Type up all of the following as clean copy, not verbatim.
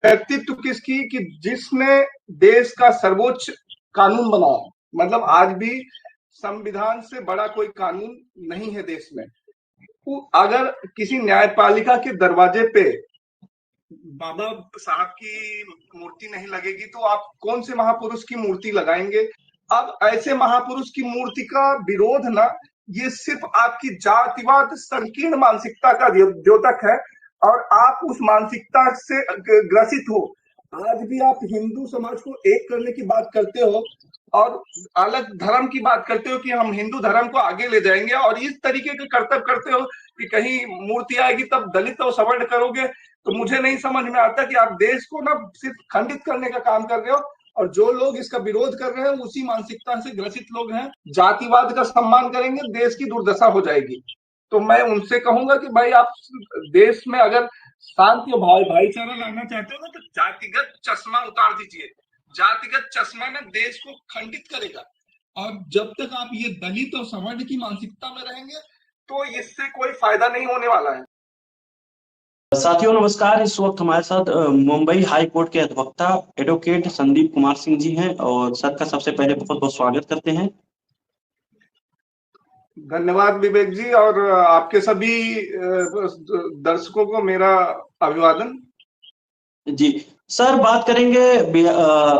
व्यक्तित्व किसकी कि जिसने देश का सर्वोच्च कानून बनाया। मतलब आज भी संविधान से बड़ा कोई कानून नहीं है देश में। अगर किसी न्यायपालिका के दरवाजे पे बाबा साहब की मूर्ति नहीं लगेगी तो आप कौन से महापुरुष की मूर्ति लगाएंगे? अब ऐसे महापुरुष की मूर्ति का विरोध ना, ये सिर्फ आपकी जातिवाद संकीर्ण मानसिकता का द्योतक है और आप उस मानसिकता से ग्रसित हो। आज भी आप हिंदू समाज को एक करने की बात करते हो और अलग धर्म की बात करते हो कि हम हिंदू धर्म को आगे ले जाएंगे, और इस तरीके के कर्तव्य करते हो कि कहीं मूर्ति आएगी तब दलित और सवर्ण करोगे। तो मुझे नहीं समझ में आता कि आप देश को ना सिर्फ खंडित करने का काम कर रहे हो, और जो लोग इसका विरोध कर रहे हैं उसी मानसिकता से ग्रसित लोग हैं। जातिवाद का सम्मान करेंगे, देश की दुर्दशा हो जाएगी। तो मैं उनसे कहूंगा कि भाई आप देश में अगर शांति और भाईचारा लाना चाहते हो ना तो जातिगत चश्मा उतार दीजिए। जातिगत चश्मा में देश को खंडित करेगा, और जब तक आप ये दलित और सवर्ण की मानसिकता में रहेंगे तो इससे कोई फायदा नहीं होने वाला है। साथियों नमस्कार। इस वक्त हमारे साथ मुंबई हाई कोर्ट के अधिवक्ता एडवोकेट संदीप कुमार सिंह जी हैं और सर का सबसे पहले बहुत बहुत स्वागत करते हैं। धन्यवाद विवेक जी, और आपके सभी दर्शकों को मेरा अभिवादन। जी सर, बात करेंगे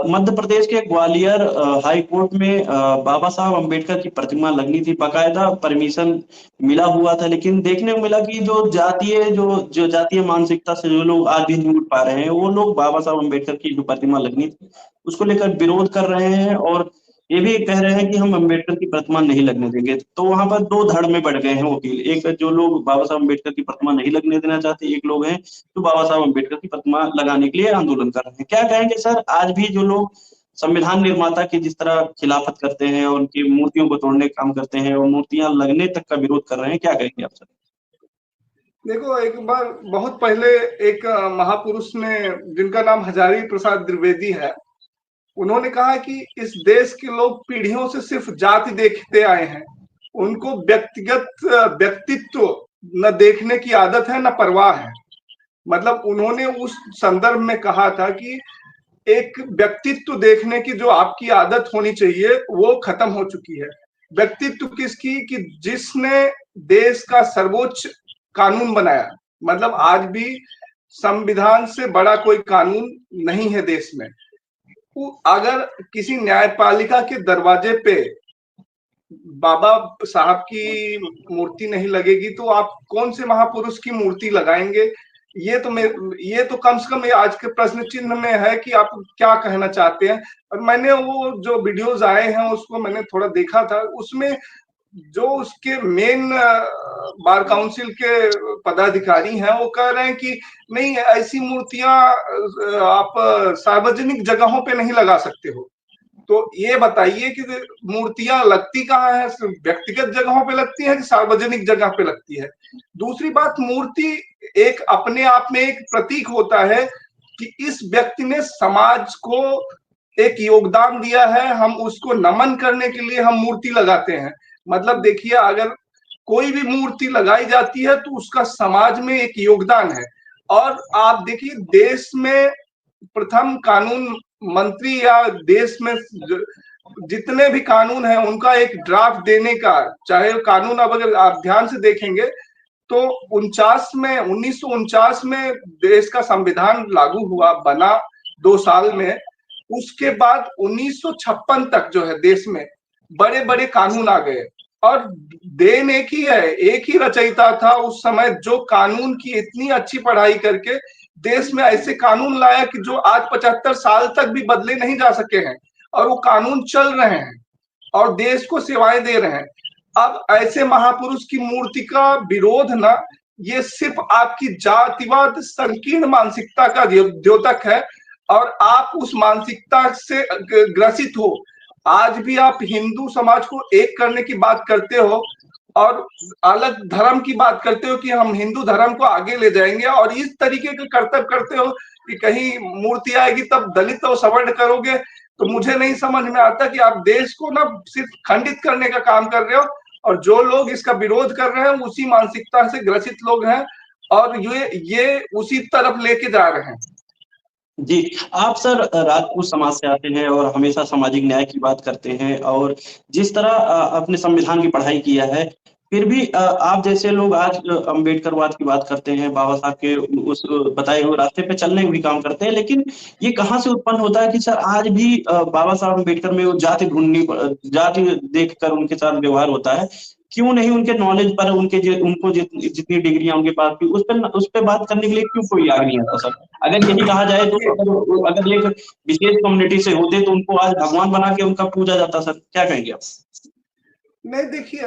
मध्य प्रदेश के ग्वालियर हाई कोर्ट में बाबा साहब अम्बेडकर की प्रतिमा लगनी थी, बाकायदा परमिशन मिला हुआ था, लेकिन देखने को मिला कि जो जातीय मानसिकता से जो लोग आज भी नहीं उठ पा रहे हैं, वो लोग बाबा साहब अम्बेडकर की जो प्रतिमा लगनी थी उसको लेकर विरोध कर रहे हैं और ये भी कह रहे हैं कि हम अम्बेडकर की प्रतिमा नहीं लगने देंगे। तो वहां पर दो धड़ में बढ़ गए हैं वकील। एक जो लोग बाबा साहब अम्बेडकर की प्रतिमा नहीं लगने देना चाहते, एक लोग हैं जो बाबा साहब अम्बेडकर की प्रतिमा लगाने के लिए आंदोलन कर रहे हैं। क्या कहेंगे सर, आज भी जो लोग संविधान निर्माता की जिस तरह खिलाफत करते हैं और उनकी मूर्तियों को तोड़ने का काम करते हैं और मूर्तियां लगने तक का विरोध कर रहे हैं, क्या कहेंगे आप सर? देखो, एक बार बहुत पहले एक महापुरुष ने, जिनका नाम हजारी प्रसाद द्विवेदी है, उन्होंने कहा कि इस देश के लोग पीढ़ियों से सिर्फ जाति देखते आए हैं, उनको व्यक्तिगत व्यक्तित्व न देखने की आदत है न परवाह है। मतलब उन्होंने उस संदर्भ में कहा था कि एक व्यक्तित्व देखने की जो आपकी आदत होनी चाहिए वो खत्म हो चुकी है। व्यक्तित्व किसकी कि जिसने देश का सर्वोच्च कानून बनाया। मतलब आज भी संविधान से बड़ा कोई कानून नहीं है देश में। अगर किसी न्यायपालिका के दरवाजे पे बाबा साहब की मूर्ति नहीं लगेगी तो आप कौन से महापुरुष की मूर्ति लगाएंगे? ये तो कम से कम आज के प्रश्न चिन्ह में है कि आप क्या कहना चाहते हैं। और मैंने वो जो वीडियोस आए हैं उसको मैंने थोड़ा देखा था, उसमें जो उसके मेन बार काउंसिल के पदाधिकारी हैं वो कह रहे हैं कि नहीं, ऐसी मूर्तियां आप सार्वजनिक जगहों पे नहीं लगा सकते हो। तो ये बताइए कि मूर्तियां लगती कहाँ है? व्यक्तिगत जगहों पे लगती है कि सार्वजनिक जगह पे लगती है? दूसरी बात, मूर्ति एक अपने आप में एक प्रतीक होता है कि इस व्यक्ति ने समाज को एक योगदान दिया है, हम उसको नमन करने के लिए हम मूर्ति लगाते हैं। मतलब देखिए, अगर कोई भी मूर्ति लगाई जाती है तो उसका समाज में एक योगदान है। और आप देखिए, देश में प्रथम कानून मंत्री या देश में जितने भी कानून हैं उनका एक ड्राफ्ट देने का, चाहे कानून, अब अगर आप ध्यान से देखेंगे तो 1949 में देश का संविधान लागू हुआ, बना 2 साल में। उसके बाद 1956 तक जो है देश में बड़े बड़े कानून आ गए, और देन एक ही है, एक ही रचयिता था उस समय जो कानून की इतनी अच्छी पढ़ाई करके देश में ऐसे कानून लाया कि जो आज 75 साल तक भी बदले नहीं जा सके हैं, और वो कानून चल रहे हैं और देश को सेवाएं दे रहे हैं। अब ऐसे महापुरुष की मूर्ति का विरोध ना, ये सिर्फ आपकी जातिवाद संकीर्ण मानसिकता का द्योतक है, और आप उस मानसिकता से ग्रसित हो। आज भी आप हिंदू समाज को एक करने की बात करते हो और अलग धर्म की बात करते हो कि हम हिंदू धर्म को आगे ले जाएंगे, और इस तरीके के कर्तव्य करते हो कि कहीं मूर्ति आएगी तब दलित और सवर्ण करोगे। तो मुझे नहीं समझ में आता कि आप देश को ना सिर्फ खंडित करने का काम कर रहे हो, और जो लोग इसका विरोध कर रहे हैं उसी मानसिकता से ग्रसित लोग हैं और ये उसी तरफ लेके जा रहे हैं। जी, आप सर राजपूत समाज से आते हैं और हमेशा सामाजिक न्याय की बात करते हैं, और जिस तरह अपने संविधान की पढ़ाई किया है, फिर भी आप जैसे लोग आज अम्बेडकरवाद की बात करते हैं, बाबा साहब के उस बताए हुए रास्ते पे चलने का भी काम करते हैं, लेकिन ये कहाँ से उत्पन्न होता है कि सर आज भी बाबा साहब अम्बेडकर में वो जाति जाति देखकर उनके साथ व्यवहार होता है? क्यों नहीं उनके नॉलेज पर, उनको जितनी डिग्रियाँ उनके पास थी, उस पे बात करने के लिए क्यों कोई आगे नहीं आता सर? अगर यही कहा जाए तो देखिए, अगर एक विशेष कम्युनिटी से होते तो उनको आज भगवान बना के उनका पूजा जाता सर, क्या कहेंगे आप? नहीं देखिए,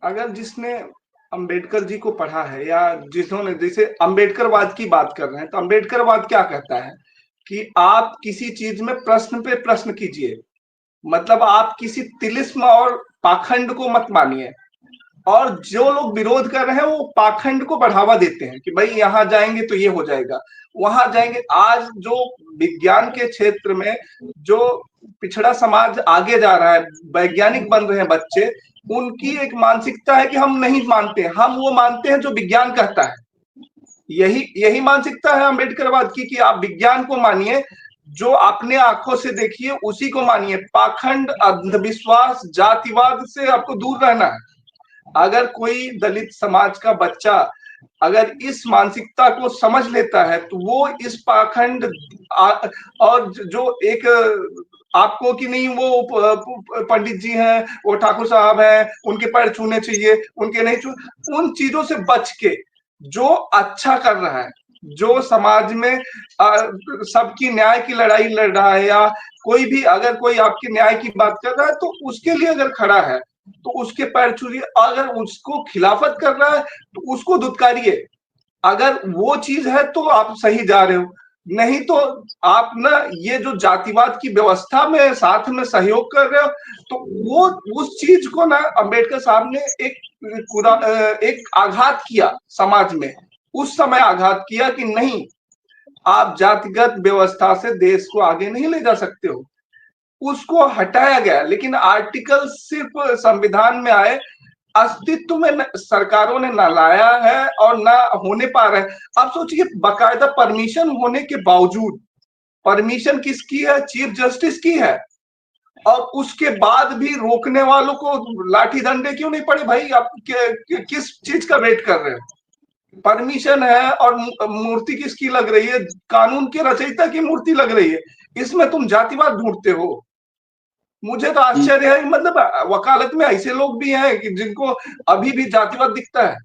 अगर जिसने अंबेडकर जी को पढ़ा है या जिन्होंने, जैसे अंबेडकरवाद की बात कर रहे हैं, तो अंबेडकरवाद क्या कहता है कि आप किसी चीज में प्रश्न पे प्रश्न कीजिए, मतलब आप किसी तिलिस्म और पाखंड को मत मानिए। और जो लोग विरोध कर रहे हैं वो पाखंड को बढ़ावा देते हैं कि भाई यहाँ जाएंगे तो ये हो जाएगा, वहां जाएंगे। आज जो विज्ञान के क्षेत्र में जो पिछड़ा समाज आगे जा रहा है, वैज्ञानिक बन रहे हैं बच्चे, उनकी एक मानसिकता है कि हम नहीं मानते, हम वो मानते हैं जो विज्ञान कहता है। यही यही मानसिकता है अम्बेडकरवाद की कि आप विज्ञान को मानिए, जो अपने आंखों से देखिए उसी को मानिए। पाखंड, अंधविश्वास, जातिवाद से आपको दूर रहना है। अगर कोई दलित समाज का बच्चा अगर इस मानसिकता को समझ लेता है तो वो इस पाखंड और जो एक आपको कि नहीं वो पंडित जी हैं, वो ठाकुर साहब हैं, उनके पैर छूने चाहिए, उनके नहीं छू, उन चीजों से बच के जो अच्छा कर रहा है, जो समाज में सबकी न्याय की लड़ाई लड़ रहा है, या कोई भी अगर कोई आपके न्याय की बात कर रहा है तो उसके लिए अगर खड़ा है तो उसके पैर छूिए। अगर उसको खिलाफत कर रहा है तो उसको दुत्कारिए। अगर वो चीज है तो आप सही जा रहे हो, नहीं तो आप ना ये जो जातिवाद की व्यवस्था में साथ में सहयोग कर रहे हो, तो वो उस चीज को ना अंबेडकर साहब ने एक आघात किया समाज में। उस समय आघात किया कि नहीं, आप जातिगत व्यवस्था से देश को आगे नहीं ले जा सकते हो, उसको हटाया गया। लेकिन आर्टिकल सिर्फ संविधान में आए, अस्तित्व में सरकारों ने ना लाया है और ना होने पा रहा है। अब सोचिए, बाकायदा परमिशन होने के बावजूद, परमिशन किसकी है? चीफ जस्टिस की है, और उसके बाद भी रोकने वालों को लाठी डंडे क्यों नहीं पड़े? भाई आप किस चीज का वेट कर रहे हो? परमिशन है और मूर्ति किसकी लग रही है? कानून के रचयिता की मूर्ति लग रही है, इसमें तुम जातिवाद ढूंढते हो। मुझे तो जी आश्चर्य है, मतलब वकालत में ऐसे लोग भी हैं कि जिनको अभी भी जातिवाद दिखता है।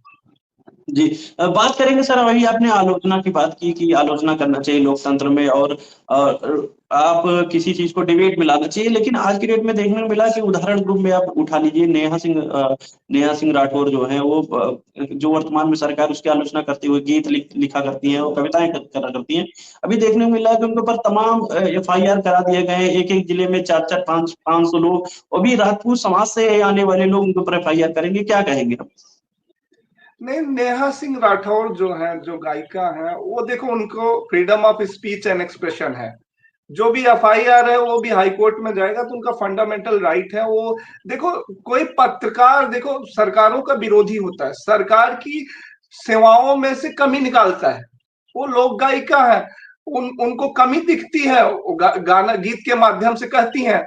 जी, बात करेंगे सर, वही आपने आलोचना की बात की कि आलोचना करना चाहिए लोकतंत्र में, और आप किसी चीज को डिबेट में लाना चाहिए, लेकिन आज की डेट में देखने को मिला कि उदाहरण रूप में आप उठा लीजिए नेहा सिंह राठौर जो है वो जो वर्तमान में सरकार उसकी आलोचना करती हुए गीत लिखा करती हैं और कविताएं करा करती हैं। अभी देखने को मिला कि उनके ऊपर तमाम FIR करा दिए गए, एक एक जिले में 400 500 लोग, और भी राजपूत समाज से आने वाले लोग उनके ऊपर FIR करेंगे, क्या कहेंगे आप? नहीं, नेहा सिंह राठौर जो है, जो गायिका है, वो देखो उनको freedom of speech and expression है। जो भी FIR है वो भी हाई कोर्ट में जाएगा तो उनका फंडामेंटल राइट है। वो देखो, कोई पत्रकार देखो सरकारों का विरोधी होता है, सरकार की सेवाओं में से कमी निकालता है, वो लोक गायिका है, उनको कमी दिखती है, गाना गीत के माध्यम से कहती हैं।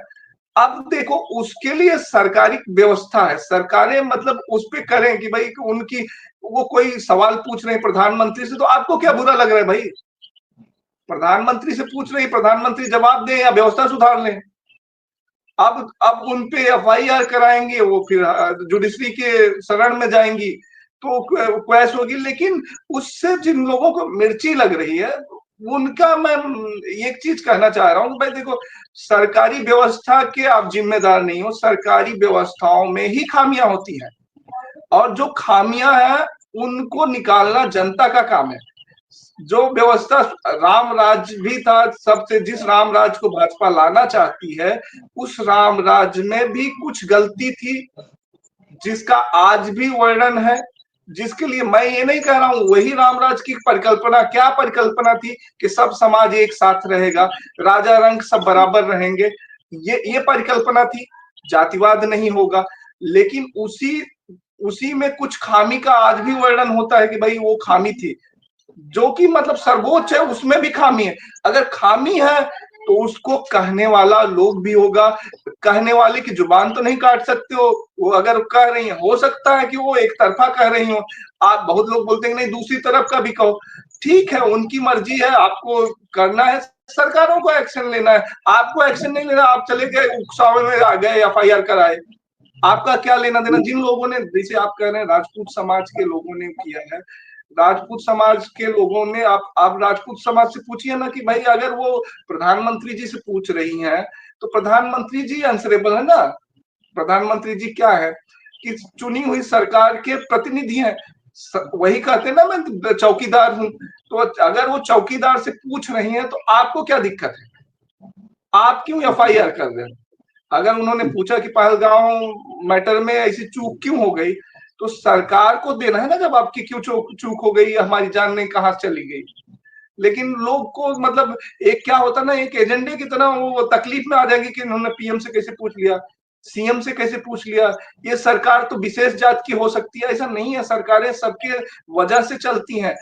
अब देखो, उसके लिए सरकारी व्यवस्था है, सरकारें मतलब उस पे करें कि भाई उनकी, वो कोई सवाल पूछ रहे हैं प्रधानमंत्री से, तो आपको क्या बुरा लग रहा है? भाई प्रधानमंत्री से पूछ रही, प्रधानमंत्री जवाब दें या व्यवस्था सुधार लें। अब उन पे FIR कराएंगे, वो फिर जुडिशरी के शरण में जाएंगी तो क्वैश होगी। लेकिन उससे जिन लोगों को मिर्ची लग रही है, उनका मैं एक चीज कहना चाह रहा हूँ, भाई देखो, सरकारी व्यवस्था के आप जिम्मेदार नहीं हो, सरकारी व्यवस्थाओं में ही खामियां होती हैं, और जो खामियां हैं उनको निकालना जनता का काम है। जो व्यवस्था राम राज भी था सबसे, जिस राम राज को भाजपा लाना चाहती है, उस राम राज में भी कुछ गलती थी जिसका आज भी वर्णन है। जिसके लिए मैं ये नहीं कह रहा हूं वही रामराज की परिकल्पना, क्या परिकल्पना थी कि सब समाज एक साथ रहेगा, राजा रंग सब बराबर रहेंगे, ये परिकल्पना थी, जातिवाद नहीं होगा। लेकिन उसी उसी में कुछ खामी का आज भी वर्णन होता है कि भाई वो खामी थी। जो कि मतलब सर्वोच्च है, उसमें भी खामी है। अगर खामी है तो उसको कहने वाला लोग भी होगा, कहने वाले की जुबान तो नहीं काट सकते हो। वो अगर कह रही है, हो सकता है कि वो एक तरफा कह रही हो, आप बहुत लोग बोलते हैं नहीं दूसरी तरफ का भी कहो, ठीक है, उनकी मर्जी है, आपको करना है, सरकारों को एक्शन लेना है, आपको एक्शन नहीं लेना। आप चले गए उकसावे में आ गए, FIR कराए, आपका क्या लेना देना। जिन लोगों ने, जैसे आप कह रहे हैं राजपूत समाज के लोगों ने किया है, राजपूत समाज के लोगों ने, आप राजपूत समाज से पूछिए ना कि भाई अगर वो प्रधानमंत्री जी से पूछ रही हैं तो प्रधानमंत्री जी आंसरेबल है ना। प्रधानमंत्री जी क्या है कि चुनी हुई सरकार के प्रतिनिधि हैं, वही कहते हैं ना मैं चौकीदार हूं। तो अगर वो चौकीदार से पूछ रही हैं तो आपको क्या दिक्कत है, आप क्यों FIR कर रहे हैं। अगर उन्होंने पूछा कि पहलगांव मैटर में ऐसी चूक क्यों हो गई, तो सरकार को देना है ना जब आपकी क्यों चूक हो गई, हमारी जान नहीं कहां चली गई। लेकिन लोग को मतलब एक क्या होता ना, एक एजेंडे की तरह वो तकलीफ में आ जाएगी कि उन्होंने PM से कैसे पूछ लिया, CM से कैसे पूछ लिया, ये सरकार तो विशेष जात की हो सकती है। ऐसा नहीं है, सरकारें सबके वजह से चलती हैं।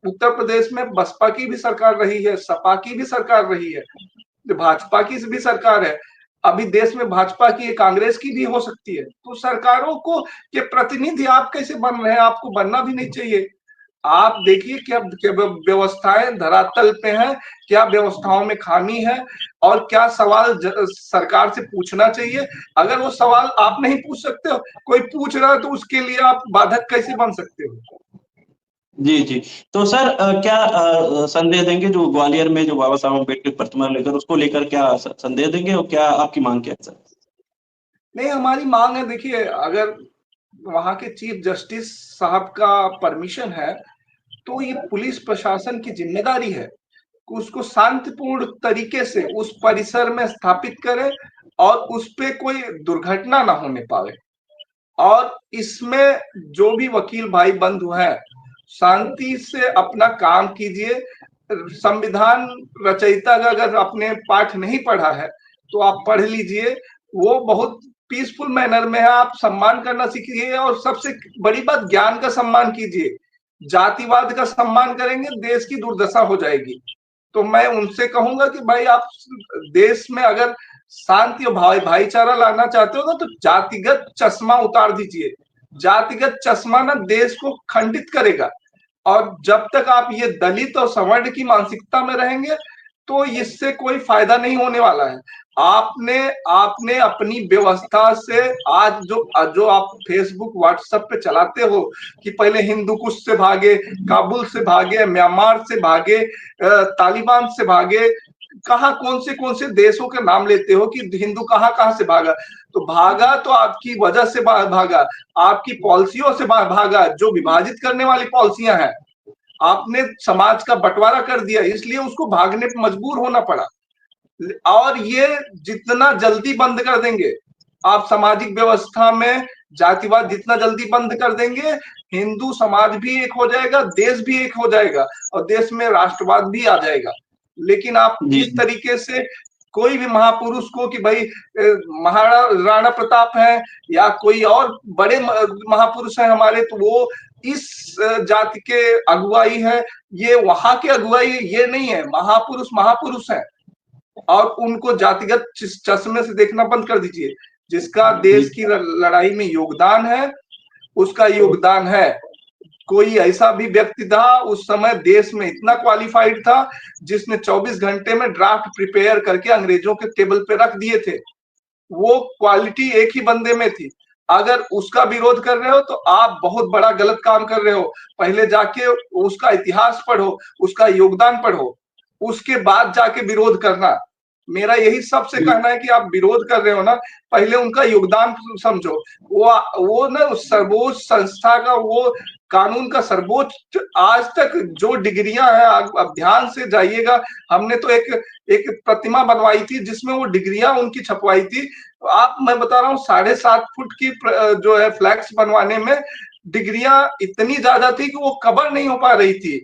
उत्तर प्रदेश में बसपा की भी सरकार रही है, सपा की भी सरकार रही है, भाजपा की भी सरकार है, अभी देश में भाजपा की, कांग्रेस की भी हो सकती है। तो सरकारों को के प्रतिनिधि आप कैसे बन रहे हैं, आपको बनना भी नहीं चाहिए। आप देखिए क्या व्यवस्थाएं धरातल पे हैं, क्या व्यवस्थाओं में खामी है, और क्या सवाल सरकार से पूछना चाहिए। अगर वो सवाल आप नहीं पूछ सकते हो, कोई पूछ रहा है तो उसके लिए आप बाधक कैसे बन सकते हो। जी जी। तो सर क्या संदेश देंगे जो ग्वालियर में जो बाबा साहब अम्बेडकर की प्रतिमा लेकर, उसको लेकर क्या संदेश देंगे और क्या आपकी मांग क्या है सर? नहीं, हमारी मांग है, देखिए अगर वहां के चीफ जस्टिस साहब का परमिशन है तो ये पुलिस प्रशासन की जिम्मेदारी है कि उसको शांतिपूर्ण तरीके से उस परिसर में स्थापित करे और उस पे कोई दुर्घटना ना होने पावे। और इसमें जो भी वकील भाई बंधु हैं, शांति से अपना काम कीजिए। संविधान रचयिता का अगर आपने पाठ नहीं पढ़ा है तो आप पढ़ लीजिए, वो बहुत पीसफुल मैनर में है, आप सम्मान करना सीखिए। और सबसे बड़ी बात, ज्ञान का सम्मान कीजिए। जातिवाद का सम्मान करेंगे, देश की दुर्दशा हो जाएगी। तो मैं उनसे कहूंगा कि भाई आप देश में अगर शांति और भाईचारा लाना चाहते हो ना, तो जातिगत चश्मा उतार दीजिए। जातिगत चश्मा ना देश को खंडित करेगा, और जब तक आप ये दलित और सवर्ण की मानसिकता में रहेंगे तो इससे कोई फायदा नहीं होने वाला है। आपने आपने अपनी व्यवस्था से आज जो आप फेसबुक व्हाट्सएप पे चलाते हो कि पहले हिंदू कुश से भागे, काबुल से भागे, म्यांमार से भागे, तालिबान से भागे, कहाँ कौन से देशों के नाम लेते हो कि हिंदू कहाँ कहाँ से भागा। तो भागा तो आपकी वजह से भागा, आपकी पॉलिसियों से भागा, जो विभाजित करने वाली पॉलिसियां हैं। आपने समाज का बंटवारा कर दिया, इसलिए उसको भागने पर मजबूर होना पड़ा। और ये जितना जल्दी बंद कर देंगे, आप सामाजिक व्यवस्था में जातिवाद जितना जल्दी बंद कर देंगे, हिंदू समाज भी एक हो जाएगा, देश भी एक हो जाएगा, और देश में राष्ट्रवाद भी आ जाएगा। लेकिन आप जी इस तरीके से कोई भी महापुरुष को कि भाई महाराणा राणा प्रताप है या कोई और बड़े महापुरुष है हमारे, तो वो इस जाति के अगुवाई है, ये वहां के अगुवाई, ये नहीं है। महापुरुष महापुरुष है, और उनको जातिगत चश्मे से देखना बंद कर दीजिए। जिसका जी देश की लड़ाई में योगदान है, उसका योगदान है। कोई ऐसा भी व्यक्ति था उस समय देश में इतना क्वालिफाइड था, जिसने 24 घंटे में ड्राफ्ट प्रिपेयर करके अंग्रेजों के टेबल पे रख दिए थे। वो क्वालिटी एक ही बंदे में थी। अगर उसका विरोध कर रहे हो तो आप बहुत बड़ा गलत काम कर रहे हो। पहले जाके उसका इतिहास पढ़ो, उसका योगदान पढ़ो, उसके बाद जाके विरोध करना। मेरा यही सबसे कहना है कि आप विरोध कर रहे हो ना, पहले उनका योगदान समझो। वो ना सर्वोच्च संस्था का, वो कानून का सर्वोच्च आज तक जो डिग्रियां हैं, आप ध्यान से जाइएगा। हमने तो एक प्रतिमा बनवाई थी जिसमें वो डिग्रियां उनकी छपवाई थी। आप, मैं बता रहा हूँ, 7.5 फुट की जो है फ्लैक्स बनवाने में डिग्रियां इतनी ज्यादा थी कि वो कवर नहीं हो पा रही थी।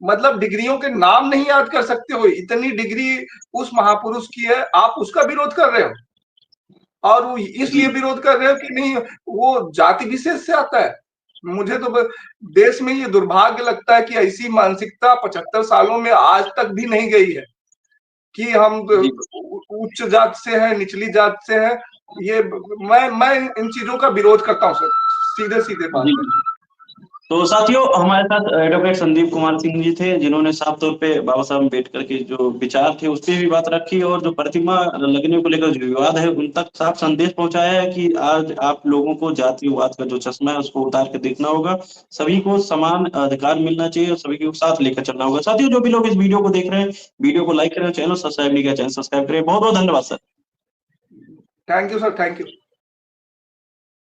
मतलब डिग्रियों के नाम नहीं याद कर सकते हो, इतनी डिग्री उस महापुरुष की है। आप उसका विरोध कर रहे हो, और वो इसलिए जी विरोध कर रहे हो कि नहीं वो जाति विशेष से आता है। मुझे तो देश में ये दुर्भाग्य लगता है कि ऐसी मानसिकता 75 सालों में आज तक भी नहीं गई है कि हम उच्च जात से हैं, निचली जात से हैं। ये मैं इन चीजों का विरोध करता हूँ सर, सीधे सीधे बात है। तो साथियों, हमारे साथ एडवोकेट संदीप कुमार सिंह जी थे, जिन्होंने साफ तौर पे बाबा साहब अम्बेडकर के जो विचार थे उस पर भी बात रखी, और जो प्रतिमा लगने को लेकर जो विवाद है उन तक साफ संदेश पहुंचाया है कि आज आप लोगों को जातिवाद का जो चश्मा है उसको उतार के देखना होगा, सभी को समान अधिकार मिलना चाहिए और सभी को साथ लेकर चलना होगा। साथियों, जो भी लोग इस वीडियो को देख रहे हैं, वीडियो को लाइक करें, चैनल सब्सक्राइब नहीं किया चैनल सब्सक्राइब करें। बहुत बहुत धन्यवाद sir. Thank you sir, thank you.